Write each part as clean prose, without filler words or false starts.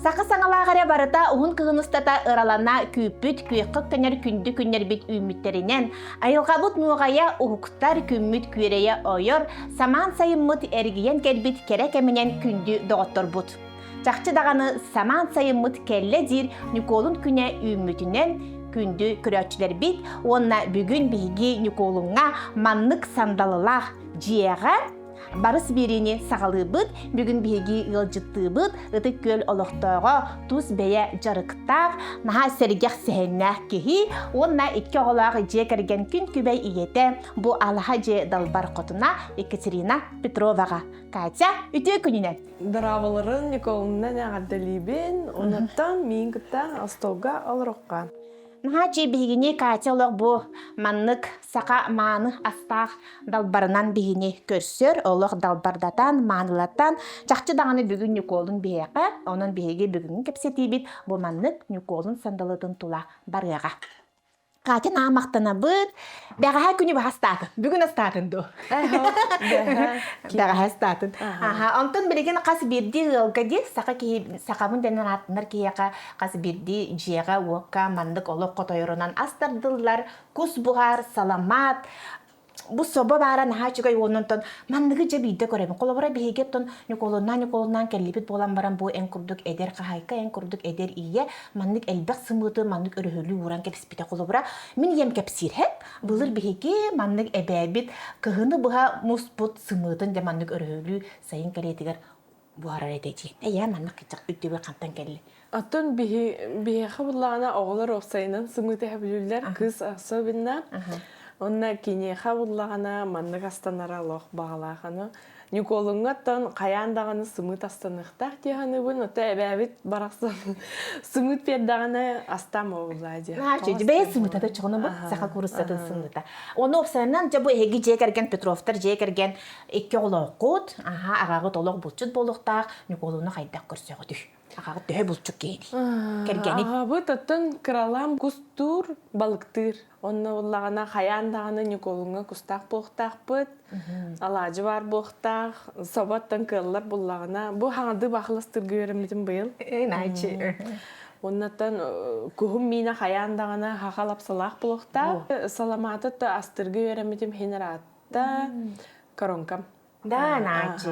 Сақы саңалағаре барыта уын кығыныстата ыралана күйпіт күйіққық көнер күнді күнер бит үміттерінен, айылғабыт нуғая ұғықтар күмміт күйрея ойыр, саман сайыммыт әргіен кәлбіт керек әмінен күнді доғыттыр бұд. Чақчы дағаны саман сайыммыт кәлі дир Николун күне үмітінен күнді күрәтчілер бит, онна бүгін бігі Николунға маннық сандалылақ жияға барыс беріне сағалы бұд, бүгін бейгі ғылжытты бұд, ұты көл олықтауға тұз бәйе жарықтақ, наға сәргеқ сәйіннәқ кехи, онна екі оғылағы же кірген күн күбәй иеті бұ алыға же далбар қотына Екатерина Петроваға. Катя, үте күнінен? Дыраваларын Николунна нәғаддалибен, онаттан мен күттан астолға алырыққа. Наға же бейгіне Катя олық бұ маннық сақа маны астақ далбарынан бейгіне көрсір, олық далбардатан, манылаттан, жақчы дағаны бүгін Николун бейеқі, оның бейге бүгін кепсеті бет бұ маннық Николун сандалытын тұла барыға. Катя намақтана бұд, бәғаға күні бұға статын, бүгін астатын ду. Бәғаға статын. Онтын білеген қасы берді ғылғади, сақамын дәнен атынар кейеға қасы берді жеға уаққа мандық олық қотойырынан астардылар, күс бұғар, саламат. Бұл соба бара наға чүгай онынтын мандығы же бейді көремін. Қолабыра бейгеттін Николуннан кәліпет болан баран бұл ән күрдік әдер қағайқа, ән күрдік әдер ие, мандық әлбәқ сымыты, мандық өрігілі уран кәпіспеті қолабыра. Мен ем кәпсир әп, бұлыр бейге мандық әбәбет, кығыны бұға мұспұт сымытын де мандық өрігілі сайын кәлетігер бұғарар әдейді. Әйе, мандық кетсақ үттебе қантан кәлі. Атын бейге бұлағына оғылар оқсайынан сымыты әбілілер қыз асыбында. Онна кине хабуллагана маннык астанара лох багалаганы Николунгаттан каяндаганы сымыт астаныктак деганы бун ота эбәбит бараксан сымыт пердаганы астам оллади. Чөҗ бе сымыт ата чыгыны бу сака курсаты сымыта. Оны опсаннан жабу эги жекерген Петровтар жекерген эки олоқут, агагы толок булчут болуктак Николуны кайдак көрсөгө түш. Агагы тө булчук кейди. Кергени. Бу таттан кралам кустур балыктыр. Онна уллагана хаяндаганы Николунга кустак болуктак бут. Алажы бар болуктак, собаттан кыллар буллагана. Бу хаңды бахластыр көрөмүтүм быйыл. Найчы. Оннаттан кухум мина хаяндаганы хахалап салак болуктак. Саламаты та астыргы көрөмүтүм хенератта коронкам. Да, найчы.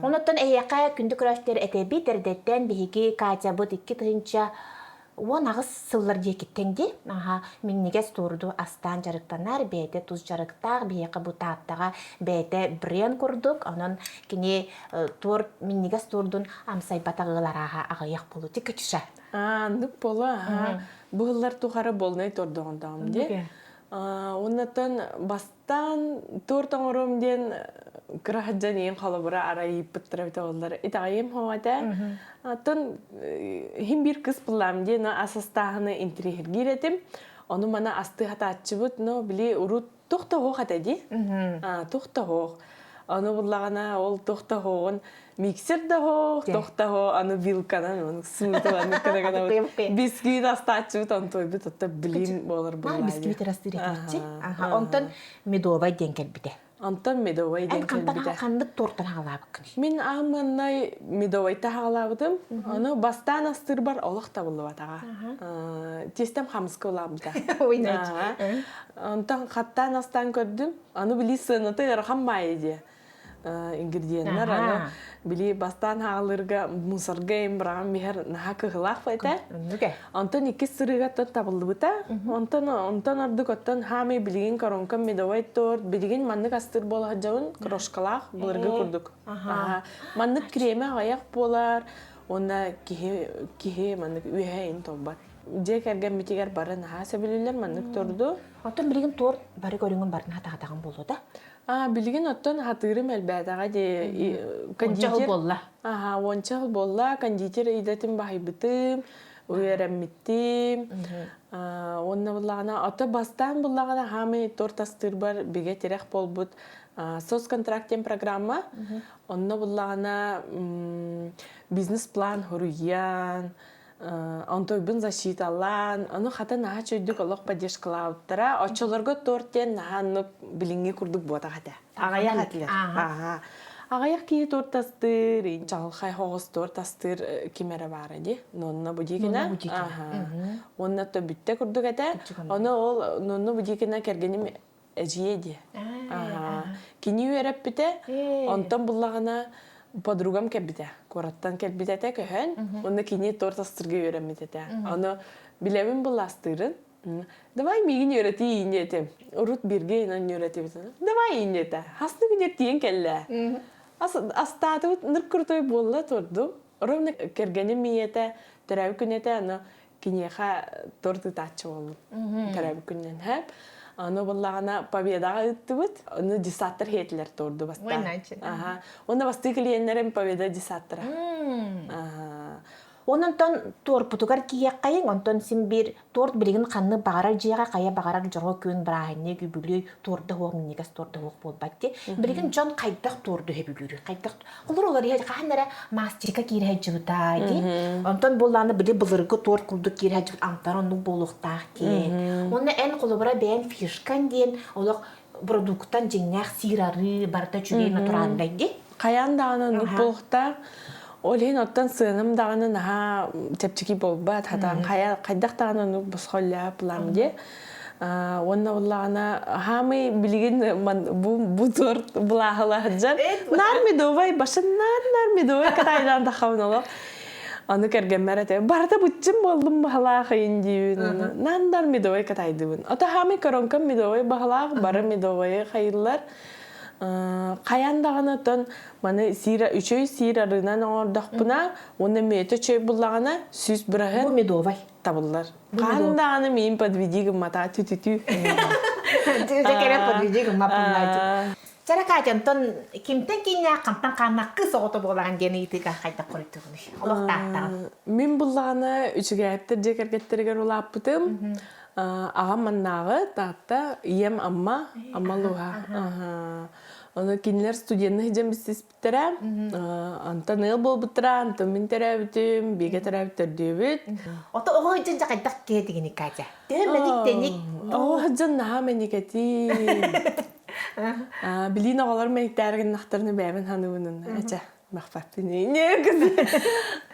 Оннаттан эяка күндү көрөштөр этеби тердеттен биги Катя бут 2 тыгынча он ағыз сыллар декеттенде, миннегес турду астан жарықтанар, бәйті туз жарықтақ, бейеқі бұтаттаға бәйті брен көрдік, онын кене миннегес турдun амсай батағылараға ағаяқ болу, тек көтіша. Андық болу, бұғылар туғары болнай турдуғындағым де. Оннаттан бастан туртан орымден Граждан ең қалабыра арайы бұттырабыта олар. Итағайым хауада. Атын хим бір кыз бұлам де, асастағыны интригер керетім. Оны мана асты хата атчы бұд, біле ұру тұқта хоқ хата де. Тұқта хоқ. Оны бұлағана ол тұқта хоғын миксер да хоқ, тұқта хоқ, аны вилканан, оны сымытыланы кінагана бұд. Бисквит асты атчы бұд, оны той бұд, отта білім болар бұлайды. Бисквит расты рекетчі. Онтан медовай ден кәлбіде. Антон медовый Эн ден кантан келбите. хакандык тортан халабыкын. Мен аманнай медовайта хагалабытым. Аны бастан астыр бар олох табылы батага. Тестем хамыска улабыта. Ойнать. Антон хаттан астан көрдүм. Аны били сыныты рахамбай ди. Ингредиенттер аны били бастан хагалырга мусорга эмбрам бихер наха кыгылак байта. Нүгэ. Антон икки сырыга табылды бута. Антон ардык оттон хами билигин коронка медовай торт, билигин маннык астыр бола жабын крошкалак булырга курдук. Маннык креме аяк болар. Онда кихе маннык үйәйин тоббат. Же керген митигер барын хаса билилер маннык торду. Отон билген торт бары көрүнгөн барын хатагатаган болду да. Билигин оттон хатырым элбәтага де Кондитер болла. Ончал болла, кондитер идетим бахайбытым, уйрәммиттим. Онна буллагана ата бастан буллагана хами торт астыр бар биге терек болбут. Сос контрактен программа. Онна буллагана бизнес-план хуруян. Онтой бин защиталан, аны хата наха чөйдүк олох поддержкалааттара, очолорго тортен наханны билинги курдук бота хата. Агаяк атилер. Агаяк кие тортастыр, жалхай хогос тортастыр кимере бары ди. Нонна будикина. Онна то бүтте курдук ата. Оны ол нонна будикина кергеним эжиеди. Кини үйрәп бите, онтон буллагана подругам кәбите. Кораттан кәбите те көһөн, оны кини торт астырга үйрәмите те. Оны билебин буластырын. Давай мигин үйрәти инде. Урут бирге инан үйрәти. Давай инде те. Хасны гүнер тиен келле. Астаты ныр куртой болла торду. Ровно кергенем миете, терәб күнете аны кинеха торты тачы болду. Терәб күннен һәп. Аны буллагана победага ыттыбыт, аны десаттыр хетлер торду баста. Ойначы. Оны басты клиентлерим победа десаттыра. Онтон торт путугар кияк кайын, онтон син бир торт билген канны багарар жыяга кая багарар жого күн брахне күбүлөй торда хогн негас торда хог болбатты. Билген жон кайдак торду хебүлүрү. Кайдак олар хе канара мастерка кире жыта ди. Онтон булланы били былыргы торт кулду кире жыт антаронду болуктак ди. Онна эн колобра бен фишкан ден олар продукттан жеңнак сирары барта чүгей натурандай ди. Каяндаганы нук болукта Олен оттан сыным дағаны наға тепчеки болбат, хатан қайдақ дағаны нук босқолля бұлам де. Онна бұлағына хамы білген бұ торт бұлағылар жан. Нар медовай, башын нар медовай катайдан дақауын олық. Аны кәрген мәрәте, барда бұтчым болдым бағалақ айын дейін. Нар медовай катайдыбын. Ота хамы коронкам медовай бағалақ, бары медовай қайылар. Қаяндағаны тон маны үшөй сирарынан оңырдақпына, оны меті чөй бұллағына сүз бірағын Бу медовай табылар. Қаяндағаны мен подведигім мата түтүтү. Жекере подведигім мапынлайды. Жара кажан тон кимтен киня қамтан қамаққы соғыты болаған дені етіға қайта қорыттығыны. Олықтақтағын. Мен бұллағына үшіге әптір жекергеттерігер олап бұтым. Ағам маннағы тағытта ем аммалуға. Оны кинилер студентны хиджем бисис биттера. Антон ыл бол биттера, антон мен терәбитим, биге терәбиттер дөбит. Ото оғы хиджен жақайдақ кейдігіні кажа. Дөмәдік тәнік. Оғы хиджен наға менекети. Билин оғалар менектәрігін нақтарыны бәймін хануының. Әча, мақфапты не кізі.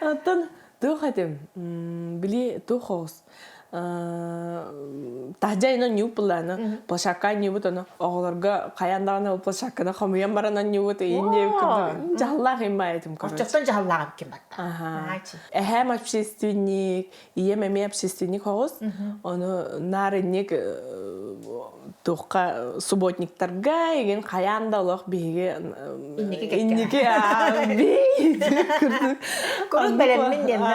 Антон тұқ әдім. Били тұқ оғыз. Тахжайна нью буланы, плашакка нью бутаны, оғларга қаяндағаны ол плашакканы қамыян барана нью буты, енде күнді. Жағыллақ ембайдым, короче. Орчақтан жағыллағым кем бат. Әхәм общественник, ием әме общественник оғыз, оны нарынник тұққа субботниктарға еген қаяндалық бейге иннеке Көрін бәлеммен демді.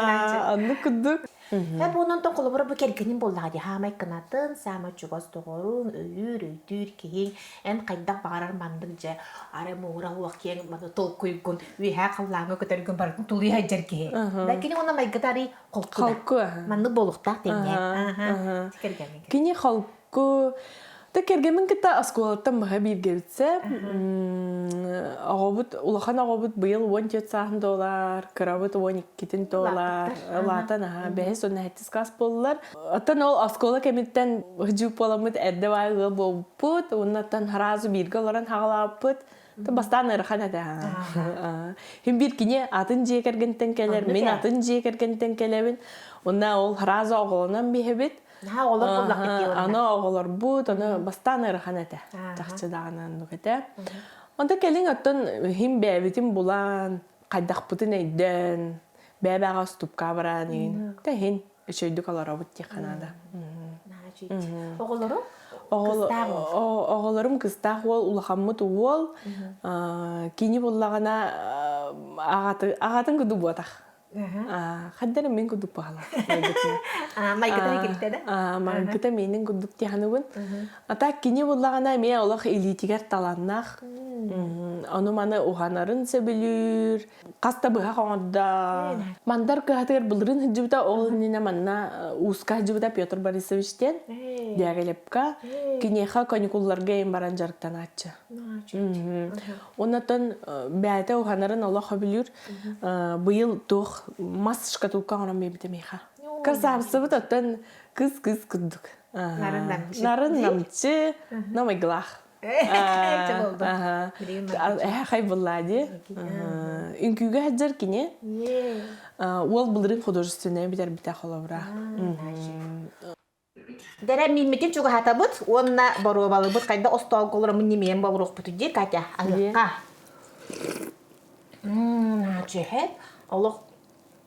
Анны күдік. Hep ondan kolabora bu kerkenin bolladı. Hamay kınatın, sama çugas doğurun, öydür keyin, en kaydak bağırar mandıkça, ara muğra uakiyen, bana tol koyukun, üye kallağına kötürgün barıkın tuluyu hacer keyin. Lakin ona maygatari kolku da. Mandı bolukta denye. Kini kolku, Та кергемин китта осколаттан баха бирге битсе, агобут улахан агобут быйыл $17,000, кырабыт $12,000, латан бэхес онна хеттис кас боллар. Аттан ол оскола кемиттен жуп боламыт эрде байгы болпут, оннаттан харазы бирге оларан хагалаппыт. Та бастан ырхан эте. Хим бир кине атын жекергентен келер, мен атын жекергентен келебин. Онна ол харазы оголунан бихебит. Ана оголор бут, ана бастан ырхан эте. Жакчы дагынан нукете. Онда келин аттан хим бэбитин булан, кайдакпытын эйден, бэбэга ступка баранин. Та хин өчөйдүк алар обут теканада. Оголору? Оголорум кыстах ол, улахаммыт ол, кини боллагана агатын күдү буатах. Хаддерим мен күдүк багала. Майгыта киртеде? Майгыта менин күдүк тиханыбын. Ата кини боллагана мен олах элитигер таланнах. Ону маны уханарын сөбүлүр. Каста быга коңорда. Мандар кыгатыр былырын хыжыбыта оғылнина манна уска хыжыбыта Петр Борисовичтен. Диагелепка. Кинеха каникулларга ем баран жарыктан атчы. Оннаттан бәйті уханарын олах хөбүлүр. Быйыл тух мас шкатулка оран бебитемейха. Кырсабысы оттан кыз күддүк. Нарын намчы, намайглах. Хай буллади. Үнкүгө хаджар кине. Ол былырын художественный битер бита холовра. Дәрә миммитин чуга хатабыт, онна бару балыбыт кайда остал колорым немеем балык бутуди Катя. Алыкка. Начехеп, Аллах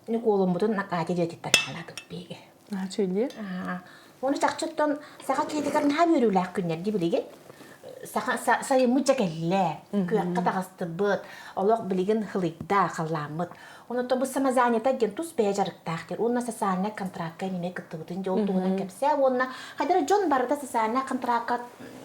не колум бутун накати жетиттер халак биге. Начеди? Оны чакчыттан сага кедигер на бирүләк күннәр ди билеген. Сая мучакелле, күәккә тагыстыбыт, Аллах билеген хылыкта халамыт. Оны то бу самазанята гентус бежарыктактыр. Онна сасана контрактка неме кыттыбытын жолтугунан кепсе, онна хадыр жон барда сасана контрактка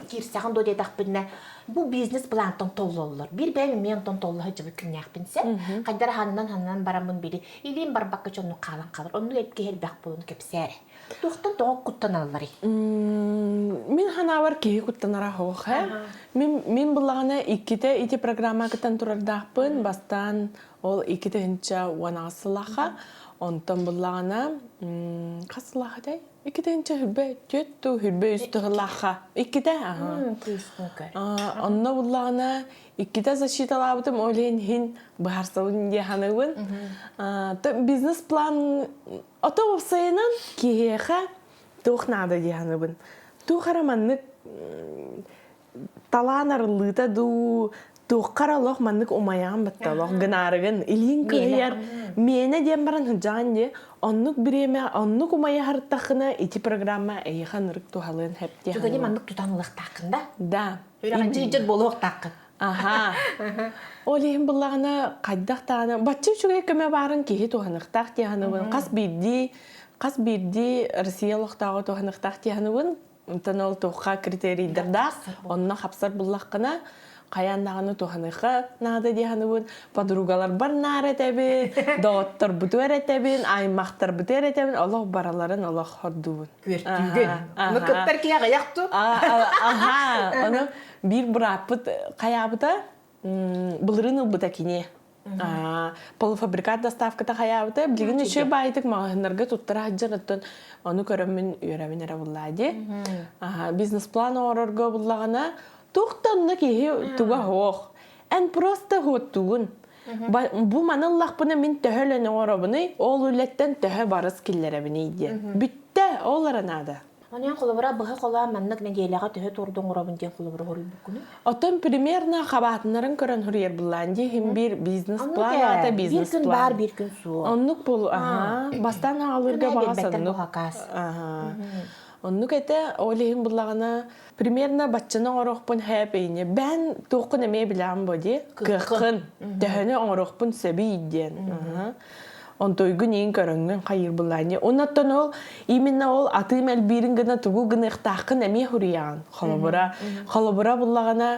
кирсагын додетак бинне. Бу бизнес плантон толлоллар. Бир бәм мен тон толлы жыбы күннәк бинсе, хадыр ханнан барамын бири. Илин барбакка жонну калан калыр. Онну эпке хелбак болун кепсе. Тухтан тоқ куттаналлары. Мен ханавар ки куттанара хоха. Мен буллагана ити программа кытан турардакпын, бастан ол иките хинча ванасылаха. Онтан буллагана касылаха дай. Иките хинча хүрбе төттү хүрбе үстүгылаха. Иките онна буллагана иките защиталабытым олен хин бахарсалын деханыбын. Бизнес план Ото сайынан киеха тух надо диханыбын. Тух араманнык таланарлыта ду тух каралох маннык умаян батталох гынарыгын илин кыяр. Мене дем баран хыжан де оннук биреме оннук умая харттахына ити программа эйханырык тухалын хеп де. Чугади маннык тутанылык такында? Да. Үраган жыжыр болук такын. Аха. Олейін бұллағына қайдақтағына, батчып шуға көмі барын кейі туғанықтақ дейханыбын. Қас бірді Россиялықтағы туғанықтақ дейханыбын. Үмтін ол туғқа критерийдердақ, онына қапсар бұллаққына қаяндағыны туғаныққа нағды дейханыбын. Подругалар бар нар етебін, доғыттар бұты әретебін, аймақтар бұты әретебін. Олық бараларын олық хордуын. Көрттүйген. Оны көттер кия қаяқты? Аха, оны бір бұрапыт қаябыта, бұлырын ұлбыта кене. Полуфабрикат доставката қаябыта, білген үші байтық мағынарға тұттыра жырыттын. Оны көрімін үйрәмін әрі бұллады. Бизнес-план орырға бұллағына тұқтанны кейі тұға хоқ. Ән просто хоттуғын. Бұл маныллақ бұны мен төхіліні орабыны, ол үлеттен төхі барыс келлері біне еді. Бүтті оларын ады. Онен қолыбыра бұғы қола маннық нәгейліға төхі тұрдың ұрабын ден қолыбыра ғорыл бүкіні? Отын примерно қабатынарын көрін хүрер бұланды, хем бір бизнес-план, ата бизнес-план. Bir gün бар, bir gün su. Оннық бұл, бастан ағалырға бағасынық. Оннық әті, олейін бұлағына примерно батчаны оңырықпын әпейіне. Бән тоқын әмей біләм бұды, қықын, төхіні оңырықпын сөбі еден. Онтойгын ең көріңген қайыр бұлайны. Онаттан ол, именно ол атым әлберін гына тұғу гына ұқтақын әме хүриян. Қолыбыра бұлағына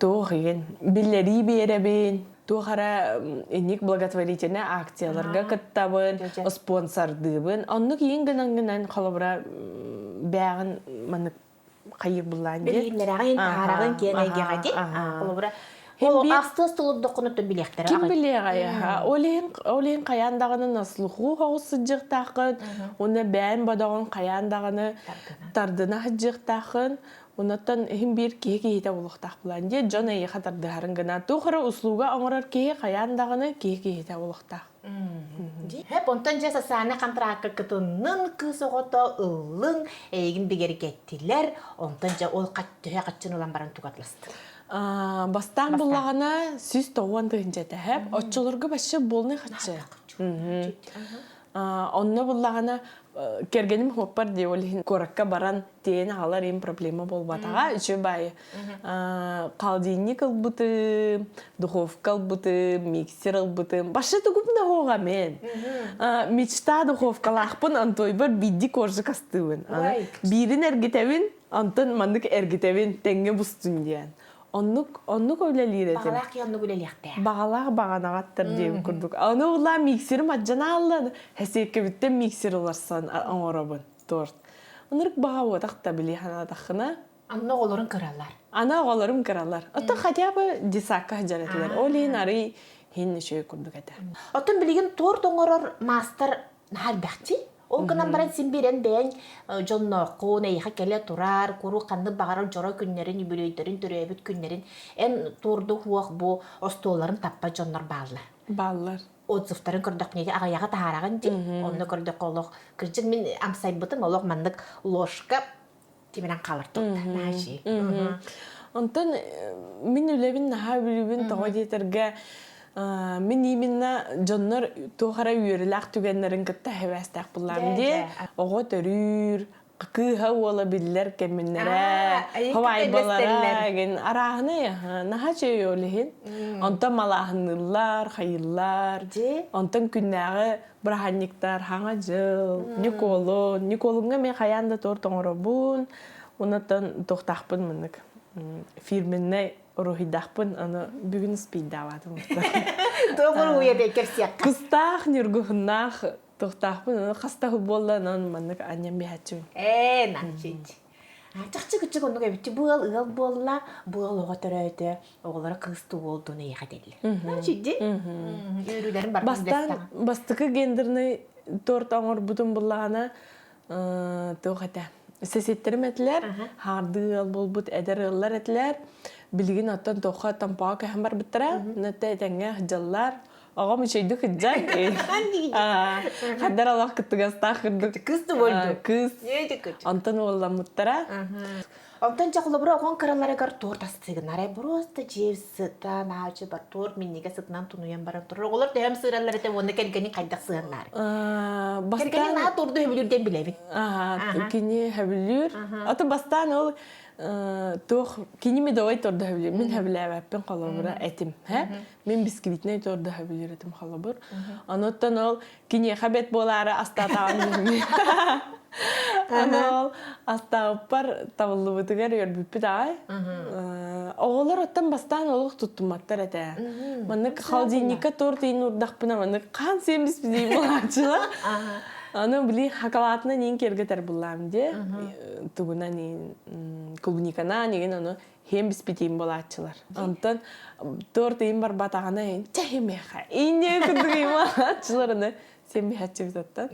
тоқ еген. Білері беребен. Тоқара енек благотворительный акцияларға кіттабын, спонсордыбын. Оннық ең гынан қолыбыра бәғін хайыр буллан де. Билгинлерагын таарагын кенегега ди. Колобура. Ол астыс тулуп докуну билектер. Ким билега? Олен каяндагынын аслуху хогусыжыктакын, уны бән бадагын каяндагыны тардына хыжыктакын, унаттан хим бир кеге улуктак булан де. Жона ие хатардыгарын гына тухара услуга оңорор кеге каяндагыны кеге улуктак. Hep ondan jasa sana kontraka kıtının kısogota ılın egin bigeri gettiler. Ondan ja ol kaççın olan baran tukatlastı. Бастан буллагана сүз тоон дынжата хеп оччолорго башы болны хачы. Онно буллагана кергеним хоппар ди олин коракка баран тен алар им проблема болбатага үчө бай. Калдинник албыты, духовка албыты, миксер албыты. Башы тугупна хога мен. Мечта духовкалахпын антойбар бидди коржы кастыбын. Бирин эргитебин, антон мандык эргитебин теңге бустун диен. Оннук ойлалыр этим. Багалак янны гүлелякте. Багалак баганагаттыр деп курдук. Аны ула миксер маджана алды. Хесекке биттен миксер уларсан оңоробун торт. Онурк багабы такта били хана тахына. Анна олорун кыралар. Ана оголорум кыралар. Ата хотя бы дисакка жаратлар. Олин ари хинне шөй курдук эте. Отун билген торт оңорор мастер нахар бахти. Ол гынан баран симбирен бен жонноқу нейха келе турар, куру канды багарар жора күннерин, юбилейдерин, төрөбүт күннерин эн турду хуак бу остоларын таппа жоннор баалар. Баллар. Отзывтарын көрдік неге ағаяға таараған де, оны көрдік олық. Кіржін мен амсайбытын олық мандық ложка темірен қалыр тұқты. Онтан мен үлебін наға білібін тоға детерге мен именно жоннор тоғара үйерілақ түгенлерін кітті хевестақ бұллам де. Оғы төрір, кыха ола білдер кемінлері, хавай балара, арағыны наға жей олығын. Онтан малағынылар, хайылар, онтан күннәғы бұраханниктар, хаңа жыл, Николунға мен қаянда торт оңырабын, онаттан тоқтақпын мұнық. Фирменне рухидақпын, аны бүгін спейдавадым. Тоғыр уйебе керсияққа. Кыстақ, нергухыннақ тоқтақпын, аны қастағы болдан, аны маннық аням бейхатчуын. Начид. Чақчы-күчі көндігі бітті бұл ұл болла, бұл оға түрәйді, оғылары қысты болдуыны еға делі. Начидді? Үйрілерін бар Бастан, бастықы гендерні торт оңыр бұтын болағына тоғата. Сесеттерім әтілер, харды ыл болбут әдер ыллар әтілер, білген аттан тоққа тампаға кәхін бар біттіра, нәтті әтәңе хыджалар, аға мүшейді хыджан. Қадар алақ күттігастақ күрдік. Кысты болды. Кыс. Антон олан мұттыра. Онтан жақылы бұра оған қаралары ғар торт астығын. Арай просто жев сыттан, ағачы бар торт, мен неге сытынан тұнуян баран тұрыр. Олар дәм сыралар әтем, оны кәлгені қайдақ сығынлар. Кәлгені наға торды хөбілерден білемін. Кені хөбілер. Аты бастан ол тоқ кені медовай торды хөбілер. Мен хөбілер әппен қалабыра әтім. Мен бисквитіне торды хөбілер әтім қалабыр. Аноттан ол кені қабет болары астатағын. Анол астағыппар табылы бұтығар өрбіппі дай. Оғылар оттан бастан олық тұттыматтар әті. Манық қалдейника торт-ейін ұрдақпына манық қан сембіс бізей болағачыла. Аны білей хакалатына нейін кергетер бұллам де. Тугуна нейін клубникана неген оны хем біспетейін болағачылар. Антон торт-ейін бар батағана ейін чәхемеха. Eyне күндігейін болағачылар оны. Сен бихатчы бізаттан?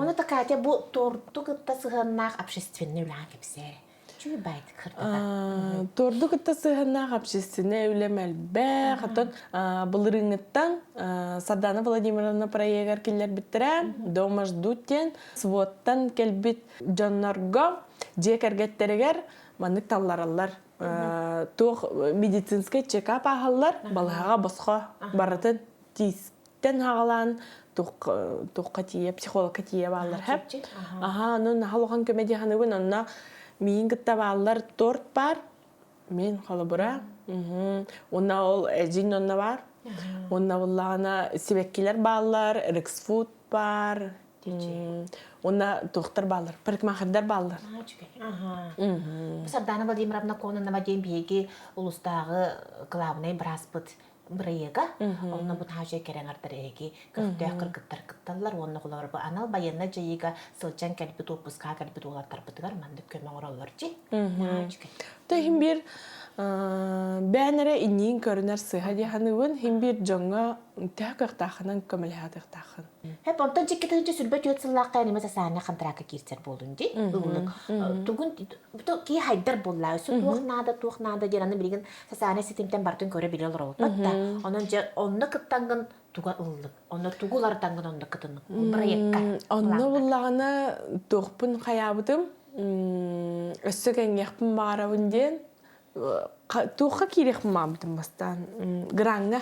Оны такая, бұл торду күтті сығыннақ общественный үлән кепсері. Чүй байды кірді? Торду күтті сығыннақ общественный үләм әлбә. Қатын бұлырыңыттан Сардана Владимировна проегар келер біттірі. Дома ждуттен. Своттан келбіт жоннарға жек әргеттерігер маңық талларалар. Тоқ медицинскай чекап ағалар балғаға басқа баратын тейістен ағалан туққа тие, психологқа тие балар хәп. Анын халуған көмеде ханығын, онына мейін күтті балар торт бар, мен қалы бұра. Онна ол әжін онна бар. Онна олағына себеккелер балар, рексфуд бар. Онна тоқтар балар, парикмахердар балар. Сардана Владимировна конына бәден бейге ұлыстағы қылауынай біраз бұд бырыйга онна бу таажа керен артареги көктө кыргыттар кытталлар онна кулар бу анал баянна жыйга сылчан калбит опуска калбит улаттар бытыгар мандып көмөң ороллорчи Та химбир бәнәре иннин көрнәр сыха диханыбын химбир жоңга тәкътахынан көмөлһәтәхтахын. Hep ondan cikketince sülbet yötsüllaqqa animasa sahne qantraka kirser bolun di. Tugun bu ki haydar bolla. Su tuğnada diranı bilgin sahne sitimten bartın köre biliyorlar olup. Hatta onunca onunla kıttangın tuga ıllık. Onunla tugular tangın onunla kıtınlık. Burayakka. Onunla bullağına toğpun hayabıdım. Össöken yakpın bağırabın diyen. Tuğqa kirek mabdım bastan. Granga.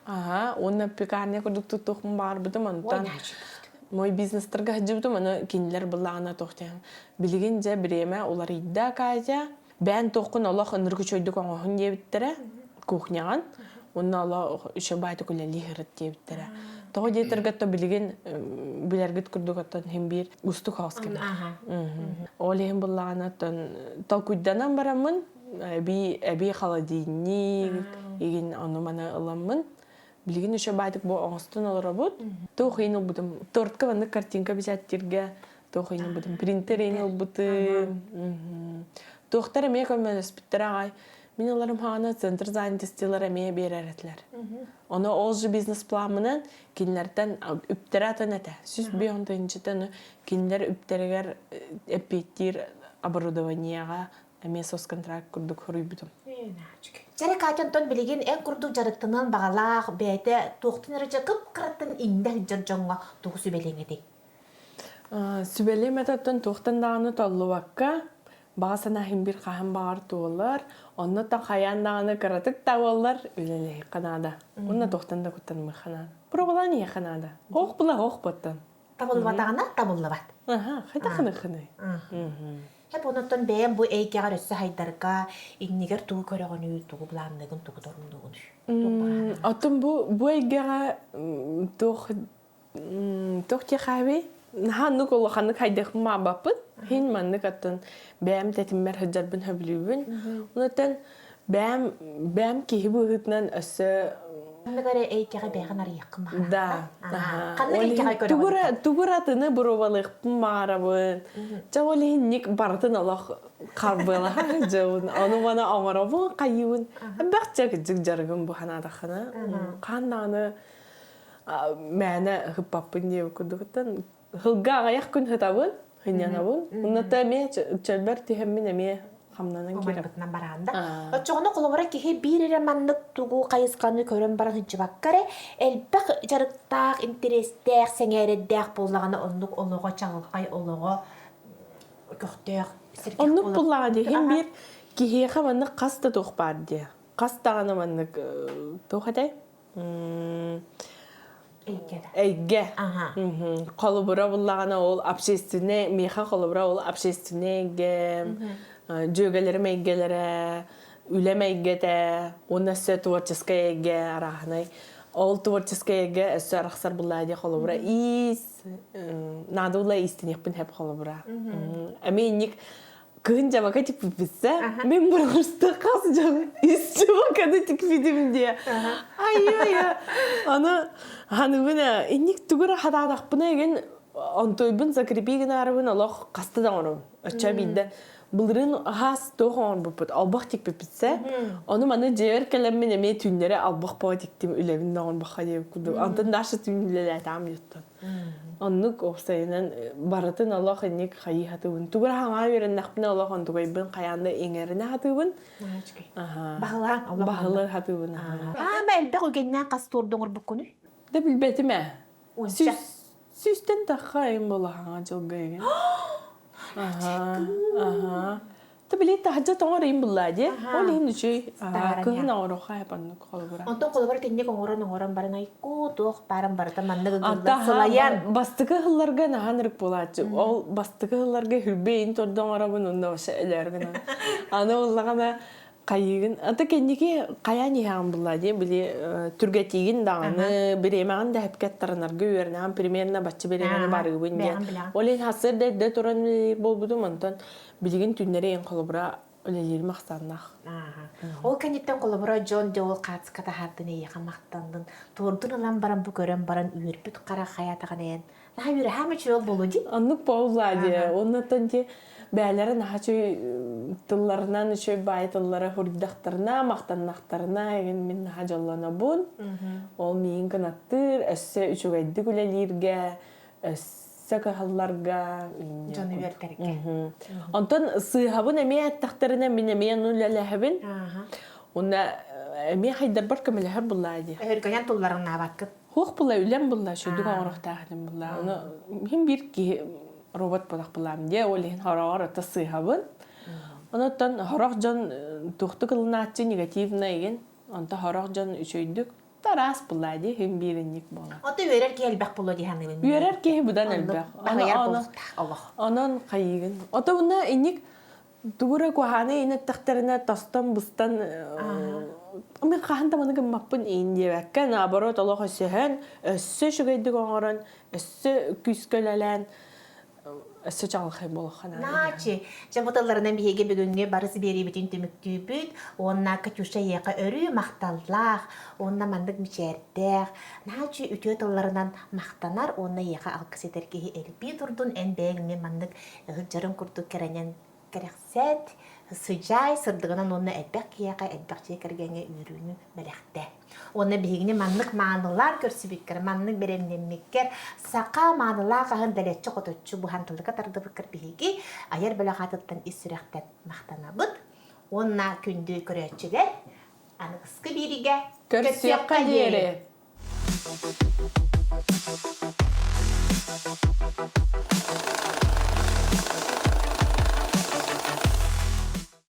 Aha, onu pekarne koduktu toğpun bağırabıdım ondan. Мой бизнестерге хажыбдым, аны кинилер буллагына тоқтан. Билигинже биреме улар идда кажа. Бән тоқын Аллах ыныргы чойдук оңохун дебиттере кухняған. Онна Аллах үше байты күле лихирет дебиттере. Тоғы детергетто билигин билергит күрдүгөттөн химбир устук хаускем. Олехин буллагына толкуйданан барамын. Эби холодильник, егин аны мана ыламын. Билигин үше байтык бу оңостун олора бут. Тоохин олбутум. Тортка ванны картинка бизаттирге. Тоохин олбутум. Принтерин олбуты. Тоохтар эме көмөлөс биттер агай. Мен оларым хана центр занятостилар эме береретлер. Оны олжы бизнес план менен кинлерден үптератан эте. Сүз бионтынчытан кинлер үптерегер эпиттир оборудованияга эме сос контракт курдук хуруйбутум. Жары качантон билигин эн курдук жарыктынан багалаах бэйте туохтун кып кыраттын индэх жыржоңго тугу сүбелеңеди. Сүбелеметаттан туохтан даганы толлубакка багасана химбир кахан багар туолар, оннотан хаян даганы кыратык таволлар үлелей канада. Онна туохтан да куттан мыхана. Пробалани канада. Ох була ох боттан. Табылбатагана табылбат. Ага, хайда хыны. Hep ondan beğen bu eğer üstü haydarga inniger tuğu körüğünü tuğu bulandıgın tuğu torunduğunu. Atın bu eğer tuğ kahve hanık olu hanık haydak ma bapın hin manlık atın beğen tetimler hıcarbın hablübün. Ondan beğen ki bu hıtnan öse Ne kadar eğer beğen arayakma. Da. Tuguratını burovalık marabın. Çavalihin nik baratın Allah karbela jawun. Onu bana amarabın kayıvın. Bakça küçük jargın bu hanada xana. Kandanı mene hıpapın diye kuduktan. Hılga ayak gün hıtabın. Hınyanabın. Onata me çelber tihemmin eme Хамнанан киреп. Батнан баранда. Очоғына қолыбыра кеге бирere маннык тугу кайысканы көрөн баран хыжыбаккаре. Элбек жарыктаак, интерестеак, сеңередеак боллаганы оннук олого чагылкай олого көктөк сиркек болот. Оннук буллагы хем бир кеге маннык каста тох бар ди. Кастаганы маннык тохадай. Эйге. Қолыбыра буллаганы ол общественный, меха қолыбыра ол общественныйге. Жөгелері мейгелері, үле мейгеде, оны сөй творческая еге арахынай. Ол творческая еге өсі арақсар бұллайды қолыбыра. Нады ұлай истінекпін хеп қолыбыра. Әмейнік күн жабақа тік бітсе, мен бұрғырсты қасы жағы үсті бақады тік бітім де. Ай-ай-ай. Аны бұны, енік түгірі хададақпына еген, онтойбын закрепеген арабын алақ қастыдан орын. Өтча бейді. Бұлырын хас тоғын бұпыд, албақ тек біпітсе, оны маны жевер кәлеммен әме түндері албақ баға тектім үлевін дағын бақа деп күрді. Антын дашы түнділі әтам еттін. Оннық опсайынан барытын Аллах әнек қайы хатыбын. Түгір хаңа верін нақпын Аллах онтығайбын қаянды еңеріне хатыбын. Бағылар хатыбын. Әлбәқ өгеннен қас тордыңыр бұл күні? Да білбәті мә? Сүстен таққа айын бола хаңа жылға еген. Табилет тахажа тоңорин буллади. Олин үчү кыһын орохай панны колбура. Онтон колбура тенне коңорон баран айку тох баран барата манныгы гылсылаян. Бастыгы хылларга наханырык булачы. Ол бастыгы хылларга хүрбейин тордон арабын онда баша элергена. Аны уллагана кайыгын ата кенники каяни хам буллади били түргетигин даганы биремаган да хепкеттарнарга үйөрнан примерно бачы берегени барыбын. Олин хасыр де туран болбудум онтон билигин түннери эн колбура өлелери мақтаннақ. Ол кенеттен колобора Джон Деол катска тахардын эйяка мактандын. Турдун алан баран бу көрөн баран үйөрпүт кара хаятаганен. На үйрө хама чөөл болуди. Аннык паузади. Оннан те бәләрен хачы тылларынан үшөй бай тыллары хурдактарына, мактаннактарына еген мен хажаллана бун. Ол миин канаттыр, эссе үчөгәйди күлелирге, эссе кахалларга, Джон үйөртерге. Антон сыйхабын эме аттактарына мен эме нулләләһәбин. Онда эме хайдар бар камеләһәр буллады. Өргәнән тулларына бакып. Хук булла үлән булла, шуйдук аңрактаһын булла. Аны һим бир ки робот булак булам ди, ол һин харагар тасыйхабын. Онтан харак жан тухты кылнаачы негативна еген. Анта харак жан үчөйдүк. Тарас булады, һим биренник була. Аты үйрәр ки әлбәк булуди ханны. Үйрәр ки будан әлбәк. Анан кайыгын. Ата буна инник тугура куханы ине тахтарына тастан бустан мен каханда маны гыммаппын индебәккә наоборот Аллаһ сөһән өссө шугайдык оңорон өссө күскөләлән өссө чалхай болгана. Начи, жабыталарынан биһиге бүгүнгө барысы бери битин төмөктүбүт, онна Катюша яка өрү макталлах, онна мандык мичердер. Начи үтө талларынан мактанар, онна яка алкысетерге элби турдун энбег мен мандык жарым курдук керенен керексет, сыжай сырдыгынан онна элбек яка элбек чекергенге үрүнү белекте. Онна биһигине мандык маанылар көрсүбүккер, мандык беремнеммеккер, сака маанылар кахын далечче коточчу бу хантылыка тардыбыккер биһиги аяр белахатыттан исүрәктен мактанабыт. Онна күндү көрөчүлөр аныгыскы бириге Көрсөккө дере.